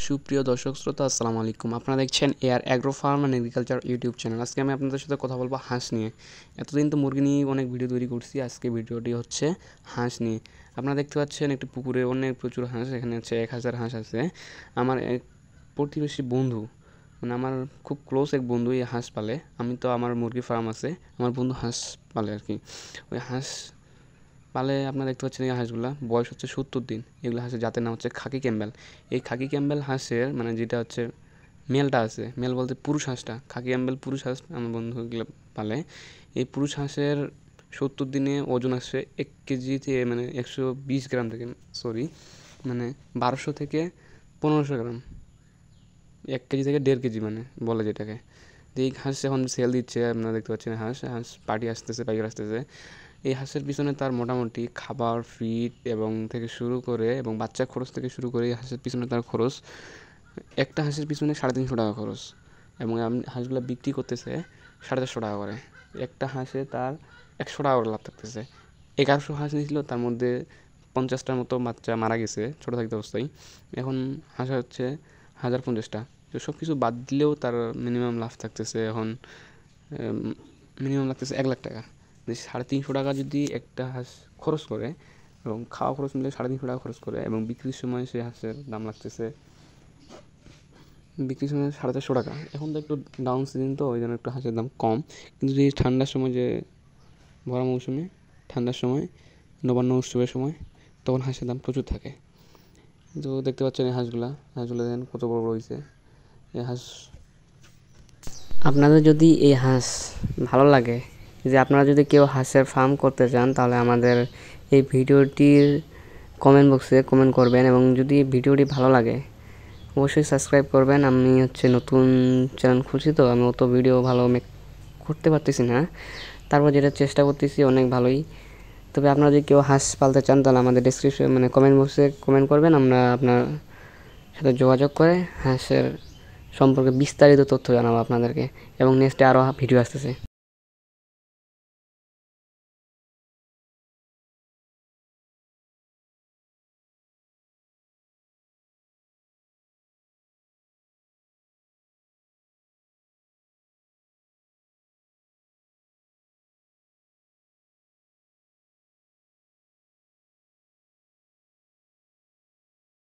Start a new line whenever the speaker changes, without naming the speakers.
সুপ্রিয় দর্শক শ্রোতা আসসালামু আলাইকুম। আপনারা দেখছেন AR agro farm and agriculture YouTube channel. আজকে আমি আপনাদের সাথে কথা বলবো হাঁস নিয়ে। এতদিন তো মুরগি নিয়ে অনেক ভিডিও তৈরি করছি, আজকে ভিডিওটি হচ্ছে হাঁস নিয়ে। আপনারা দেখতে পাচ্ছেন একটি পুকুরে প্রচুর হাঁস, এখানে হচ্ছে 1000 হাঁস আছে। আমার এক প্রতিবেশী বন্ধু, মানে আমার খুব ক্লোজ এক বন্ধু এই হাঁস পালে। আমি তো আমার মুরগি ফার্ম আছে, আমার বন্ধু হাঁস পালে আর কি। ওই হাঁস পালে আপনারা দেখতে পাচ্ছেন এই হাঁসগুলা বয়স হচ্ছে 70 দিন। এগুলো হাঁসের জাতের নাম হচ্ছে খাকি ক্যাম্বেল। এই খাকি ক্যাম্বেল হাঁসের মানে যেটা হচ্ছে মেলটা আছে, মেল বলতে পুরুষ হাঁসটা, খাকি ক্যাম্বেল পুরুষ হাঁস আমার বন্ধুগুলো পালে। এই পুরুষ হাঁসের 70 দিনে ওজন আসে 1 কেজি থেকে, মানে 120 গ্রাম থেকে, মানে 1200 থেকে 1500 গ্রাম, 1 কেজি থেকে 1.5 কেজি মানে বলে যেটাকে। তো এই হাঁস এখন সেল দিচ্ছে, আপনারা দেখতে পাচ্ছেন হাঁস পার্টি আসতেছে, পাইকার আসতেছে। এই হাঁসের পিছনে তার মোটামুটি খাবার, ফিড থেকে শুরু করে এবং বাচ্চা খরচ থেকে শুরু করে এই হাঁসের পিছনে তার খরচ, একটা হাঁসের পিছনে 350 টাকা খরচ, এবং হাঁসগুলো বিক্রি করতেছে 450 টাকা করে। একটা হাঁসে তার 100 টাকা করে লাভ থাকতেছে। 1100 হাঁস নিয়েছিল, তার মধ্যে 50টার মতো বাচ্চা মারা গেছে ছোটো থাকতে অবস্থায়। এখন হাঁস হচ্ছে 1050টা। তো সব কিছু বাদ দিলেও তার মিনিমাম লাভ থাকতেছে, এখন মিনিমাম লাগতেছে 1 লাখ টাকা। 350 টাকা যদি একটা হাঁস খরচ করে এবং খাওয়া খরচ মিলে 350 টাকা খরচ করে, এবং বিক্রির সময় সেই হাঁসের দাম লাগতেছে, বিক্রির সময় 450 টাকা। এখন তো একটু ডাউন সিজন, তো ওই জন্য একটু হাঁসের দাম কম। কিন্তু যদি ঠান্ডার সময়, যে ভরা মৌসুমে ঠান্ডার সময়, নবান্ন উৎসবের সময়, তখন হাঁসের দাম প্রচুর থাকে। তো দেখতে পাচ্ছেন এই হাঁসগুলো দেখেন কত বড় বড় হয়েছে এই হাঁস।
আপনাদের যদি এই হাঁস ভালো লাগে, যে আপনারা যদি কেউ হাঁসের ফার্ম করতে চান, তাহলে আমাদের এই ভিডিওটির কমেন্ট বক্সে কমেন্ট করবেন, এবং যদি ভিডিওটি ভালো লাগে অবশ্যই সাবস্ক্রাইব করবেন। আমি নতুন চ্যানেল খুলছি, তো আমি অত ভিডিও ভালো করতে পারতেছি না, তারপর যেটা চেষ্টা করতেছি অনেক ভালোই। তবে আপনারা যদি কেউ হাঁস পালতে চান, তাহলে আমাদের ডেসক্রিপশন কমেন্ট বক্সে কমেন্ট করবেন, আমরা আপনার সাথে যোগাযোগ করে হাঁসের সম্পর্কে বিস্তারিত তথ্য জানাবো আপনাদেরকে, এবং নেক্সটে আরও ভিডিও আসতেছে।